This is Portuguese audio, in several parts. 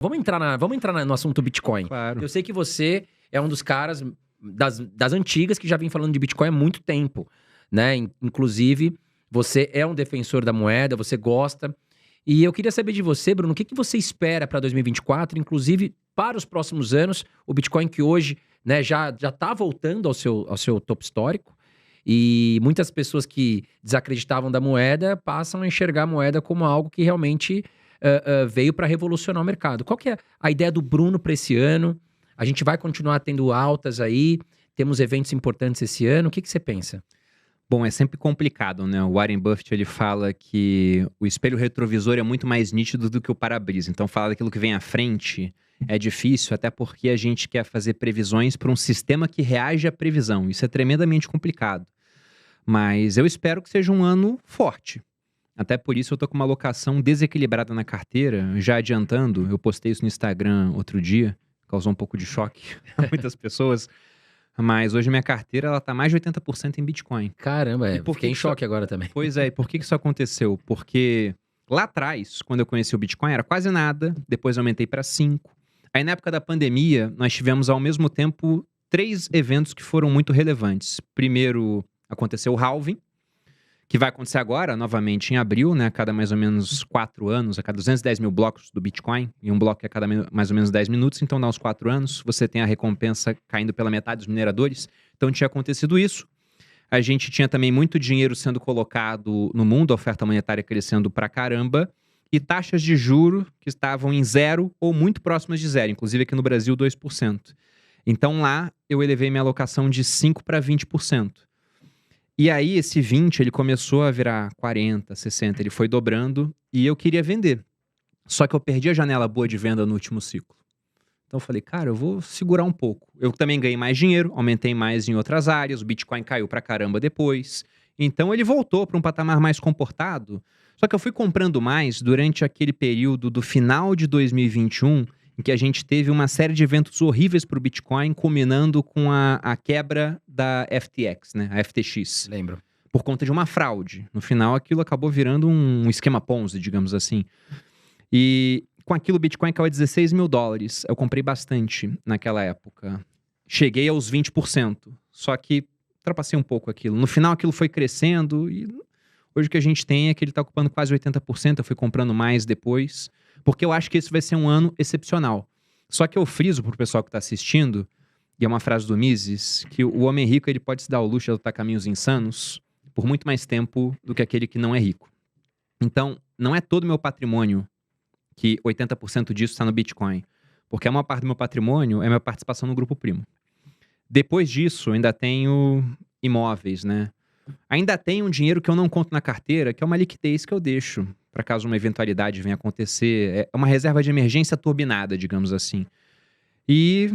Vamos entrar no assunto Bitcoin. Claro. Eu sei que você é um dos caras das antigas que já vem falando de Bitcoin há muito tempo, né? Inclusive, você é um defensor da moeda, você gosta. E eu queria saber de você, Bruno, o que você espera para 2024, inclusive para os próximos anos, o Bitcoin que hoje, né, já está voltando ao seu topo histórico, e muitas pessoas que desacreditavam da moeda passam a enxergar a moeda como algo que realmente veio para revolucionar o mercado. Qual que é a ideia do Bruno para esse ano? A gente vai continuar tendo altas aí, temos eventos importantes esse ano, o que você pensa? Bom, é sempre complicado, né? O Warren Buffett, ele fala que o espelho retrovisor é muito mais nítido do que o para-brisa. Então, falar daquilo que vem à frente é difícil, até porque a gente quer fazer previsões para um sistema que reage à previsão. Isso é tremendamente complicado. Mas eu espero que seja um ano forte. Até por isso eu tô com uma alocação desequilibrada na carteira. Já adiantando, eu postei isso no Instagram outro dia, causou um pouco de choque a muitas pessoas. Mas hoje minha carteira, ela tá mais de 80% em Bitcoin. Caramba, E por fiquei que em que choque agora também. Pois é, e por que isso aconteceu? Porque lá atrás, quando eu conheci o Bitcoin, era quase nada, depois eu aumentei para 5. Aí na época da pandemia, nós tivemos ao mesmo tempo 3 eventos que foram muito relevantes. Primeiro, aconteceu o halving, que vai acontecer agora, novamente em abril, né? A cada mais ou menos 4 anos, a cada 210 mil blocos do Bitcoin, e um bloco a cada mais ou menos 10 minutos, então dá uns 4 anos, você tem a recompensa caindo pela metade dos mineradores. Então tinha acontecido isso. A gente tinha também muito dinheiro sendo colocado no mundo, a oferta monetária crescendo pra caramba, e taxas de juro que estavam em 0 ou muito próximas de 0, inclusive aqui no Brasil 2%. Então lá eu elevei minha alocação de 5 para 20%. E aí esse 20 ele começou a virar 40, 60, ele foi dobrando e eu queria vender. Só que eu perdi a janela boa de venda no último ciclo. Então eu falei, cara, eu vou segurar um pouco. Eu também ganhei mais dinheiro, aumentei mais em outras áreas, o Bitcoin caiu pra caramba depois. Então ele voltou para um patamar mais comportado. Só que eu fui comprando mais durante aquele período do final de 2021, em que a gente teve uma série de eventos horríveis para o Bitcoin, culminando com a quebra da FTX, né? A FTX. Lembro. Por conta de uma fraude. No final, aquilo acabou virando um esquema Ponzi, digamos assim. E com aquilo, o Bitcoin caiu a 16 mil dólares. Eu comprei bastante naquela época. Cheguei aos 20%. Só que ultrapassei um pouco aquilo. No final, aquilo foi crescendo e hoje o que a gente tem é que ele está ocupando quase 80%. Eu fui comprando mais depois. Porque eu acho que esse vai ser um ano excepcional. Só que eu friso pro pessoal que está assistindo, e é uma frase do Mises, que o homem rico ele pode se dar o luxo de adotar caminhos insanos por muito mais tempo do que aquele que não é rico. Então, não é todo o meu patrimônio que 80% disso está no Bitcoin. Porque a maior parte do meu patrimônio é minha participação no Grupo Primo. Depois disso, eu ainda tenho imóveis, né? Ainda tenho um dinheiro que eu não conto na carteira, que é uma liquidez que eu deixo para caso uma eventualidade venha acontecer. É uma reserva de emergência turbinada, digamos assim. E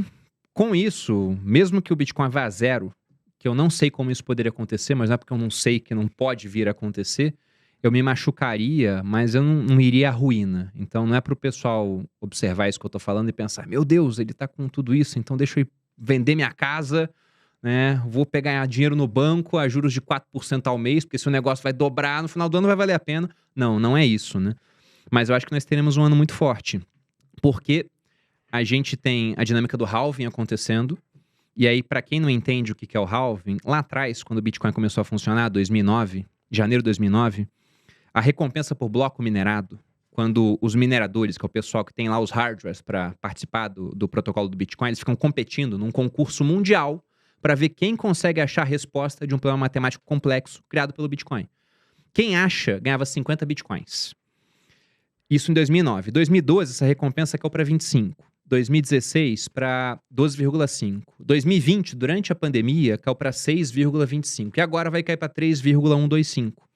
com isso, mesmo que o Bitcoin vá a 0, que eu não sei como isso poderia acontecer, mas não é porque eu não sei que não pode vir a acontecer, eu me machucaria, mas eu não iria à ruína. Então não é pro pessoal observar isso que eu tô falando e pensar, meu Deus, ele tá com tudo isso, então deixa eu ir vender minha casa, né? Vou pegar dinheiro no banco a juros de 4% ao mês, porque se o negócio vai dobrar, no final do ano vai valer a pena. Não, não é isso, né? Mas eu acho que nós teremos um ano muito forte, porque a gente tem a dinâmica do halving acontecendo, e aí, para quem não entende o que é o halving, lá atrás, quando o Bitcoin começou a funcionar, 2009, janeiro de 2009, a recompensa por bloco minerado, quando os mineradores, que é o pessoal que tem lá os hardwares para participar do protocolo do Bitcoin, eles ficam competindo num concurso mundial para ver quem consegue achar a resposta de um problema matemático complexo criado pelo Bitcoin. Quem acha, ganhava 50 Bitcoins. Isso em 2009. 2012, essa recompensa caiu para 25. 2016, para 12,5. 2020, durante a pandemia, caiu para 6,25. E agora vai cair para 3,125.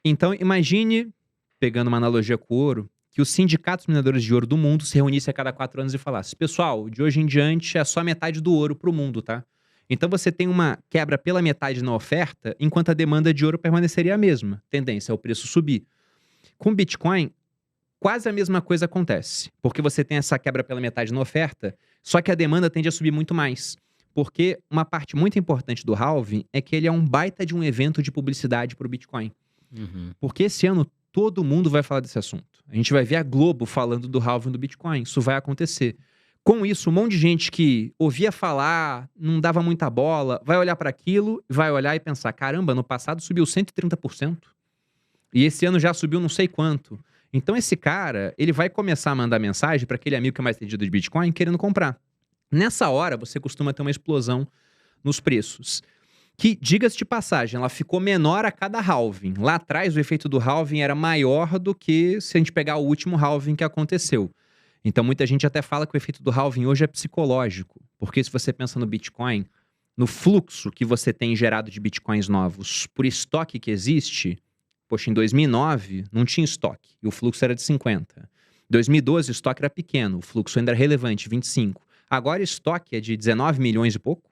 Então, imagine, pegando uma analogia com o ouro, que os sindicatos mineradores de ouro do mundo se reunissem a cada 4 anos e falassem, pessoal, de hoje em diante é só metade do ouro para o mundo, tá? Então você tem uma quebra pela metade na oferta, enquanto a demanda de ouro permaneceria a mesma. Tendência é o preço subir. Com Bitcoin, quase a mesma coisa acontece. Porque você tem essa quebra pela metade na oferta, só que a demanda tende a subir muito mais. Porque uma parte muito importante do halving é que ele é um baita de um evento de publicidade para o Bitcoin. Uhum. Porque esse ano todo mundo vai falar desse assunto. A gente vai ver a Globo falando do halving do Bitcoin. Isso vai acontecer. Com isso, um monte de gente que ouvia falar, não dava muita bola, vai olhar para aquilo, vai olhar e pensar, caramba, no passado subiu 130%. E esse ano já subiu não sei quanto. Então esse cara, ele vai começar a mandar mensagem para aquele amigo que é mais entendido de Bitcoin querendo comprar. Nessa hora, você costuma ter uma explosão nos preços. Que, diga-se de passagem, ela ficou menor a cada halving. Lá atrás, o efeito do halving era maior do que se a gente pegar o último halving que aconteceu. Então, muita gente até fala que o efeito do halving hoje é psicológico. Porque se você pensa no Bitcoin, no fluxo que você tem gerado de Bitcoins novos por estoque que existe, poxa, em 2009 não tinha estoque e o fluxo era de 50. Em 2012 o estoque era pequeno, o fluxo ainda era relevante, 25. Agora o estoque é de 19 milhões e pouco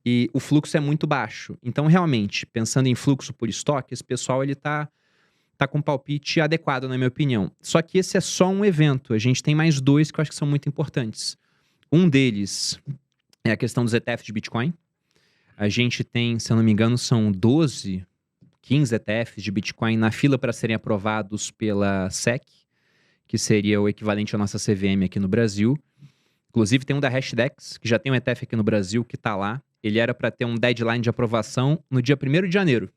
e o fluxo é muito baixo. Então, realmente, pensando em fluxo por estoque, esse pessoal ele tá com um palpite adequado, na minha opinião. Só que esse é só um evento. A gente tem mais dois que eu acho que são muito importantes. Um deles é a questão dos ETFs de Bitcoin. A gente tem, se eu não me engano, são 12, 15 ETFs de Bitcoin na fila para serem aprovados pela SEC, que seria o equivalente à nossa CVM aqui no Brasil. Inclusive tem um da Hashdex, que já tem um ETF aqui no Brasil, que está lá. Ele era para ter um deadline de aprovação no dia 1º de janeiro.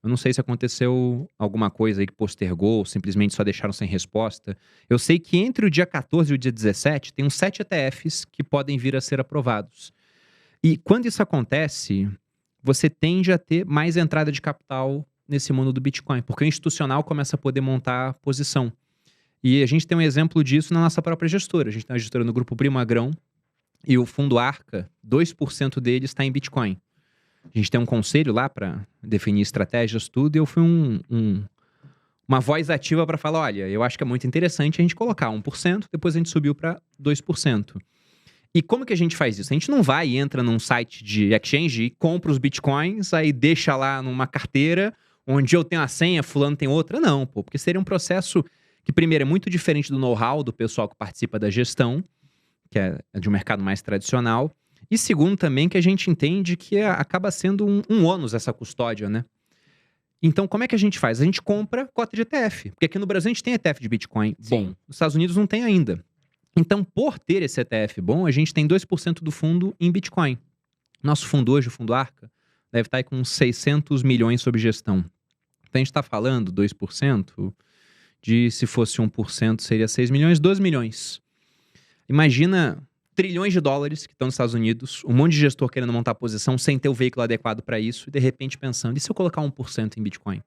Eu não sei se aconteceu alguma coisa aí que postergou, ou simplesmente só deixaram sem resposta. Eu sei que entre o dia 14 e o dia 17, tem uns 7 ETFs que podem vir a ser aprovados. E quando isso acontece, você tende a ter mais entrada de capital nesse mundo do Bitcoin, porque o institucional começa a poder montar posição. E a gente tem um exemplo disso na nossa própria gestora. A gente tem uma gestora no grupo Primagrão e o fundo Arca, 2% dele está em Bitcoin. A gente tem um conselho lá para definir estratégias, tudo, e eu fui uma voz ativa para falar, olha, eu acho que é muito interessante a gente colocar 1%, depois a gente subiu para 2%. E como que a gente faz isso? A gente não vai e entra num site de exchange e compra os bitcoins, aí deixa lá numa carteira, onde eu tenho a senha, fulano tem outra. Não, pô, porque seria um processo que, primeiro, é muito diferente do know-how do pessoal que participa da gestão, que é de um mercado mais tradicional. E segundo também que a gente entende que acaba sendo um ônus essa custódia, né? Então, como é que a gente faz? A gente compra cota de ETF. Porque aqui no Brasil a gente tem ETF de Bitcoin bom. Nos Estados Unidos não tem ainda. Então, por ter esse ETF bom, a gente tem 2% do fundo em Bitcoin. Nosso fundo hoje, o fundo Arca, deve estar aí com uns 600 milhões sob gestão. Então, a gente está falando 2%, de se fosse 1% seria 6 milhões, 12 milhões. Imagina trilhões de dólares que estão nos Estados Unidos, um monte de gestor querendo montar posição sem ter o veículo adequado para isso, e de repente pensando, e se eu colocar 1% em Bitcoin?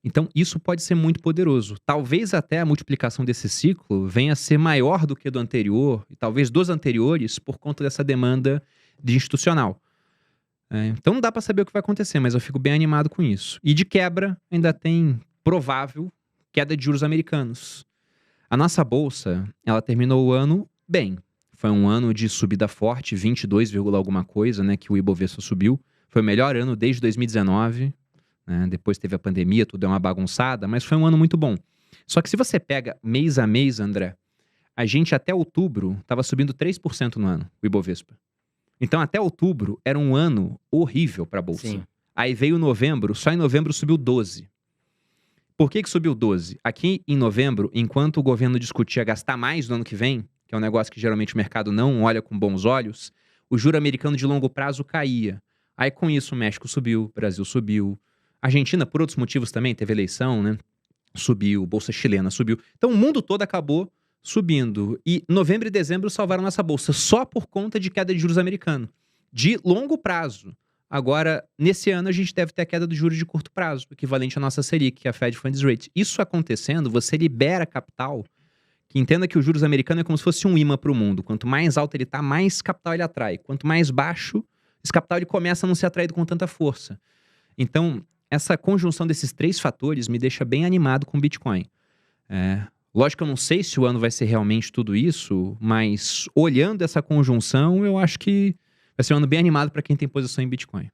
Então, isso pode ser muito poderoso. Talvez até a multiplicação desse ciclo venha a ser maior do que do anterior, e talvez dos anteriores, por conta dessa demanda de institucional. Então, não dá para saber o que vai acontecer, mas eu fico bem animado com isso. E de quebra, ainda tem provável queda de juros americanos. A nossa bolsa, ela terminou o ano bem. Foi um ano de subida forte, 22, alguma coisa, né, que o Ibovespa subiu. Foi o melhor ano desde 2019, né, depois teve a pandemia, tudo é uma bagunçada, mas foi um ano muito bom. Só que se você pega mês a mês, André, a gente até outubro estava subindo 3% no ano, o Ibovespa. Então até outubro era um ano horrível para a bolsa. Sim. Aí veio novembro, só em novembro subiu 12%. Por que subiu 12%? Aqui em novembro, enquanto o governo discutia gastar mais no ano que vem, que é um negócio que geralmente o mercado não olha com bons olhos, o juro americano de longo prazo caía. Aí com isso o México subiu, o Brasil subiu. A Argentina, por outros motivos também, teve eleição, né? Subiu, bolsa chilena subiu. Então o mundo todo acabou subindo. E novembro e dezembro salvaram nossa bolsa só por conta de queda de juros americano. De longo prazo. Agora, nesse ano, a gente deve ter a queda do juros de curto prazo, equivalente à nossa Selic, que é a Fed Funds Rate. Isso acontecendo, você libera capital, que entenda que o juros americano é como se fosse um imã para o mundo. Quanto mais alto ele está, mais capital ele atrai. Quanto mais baixo, esse capital ele começa a não ser atraído com tanta força. Então, essa conjunção desses 3 fatores me deixa bem animado com o Bitcoin. Lógico que eu não sei se o ano vai ser realmente tudo isso, mas olhando essa conjunção, eu acho que vai ser um ano bem animado para quem tem posição em Bitcoin.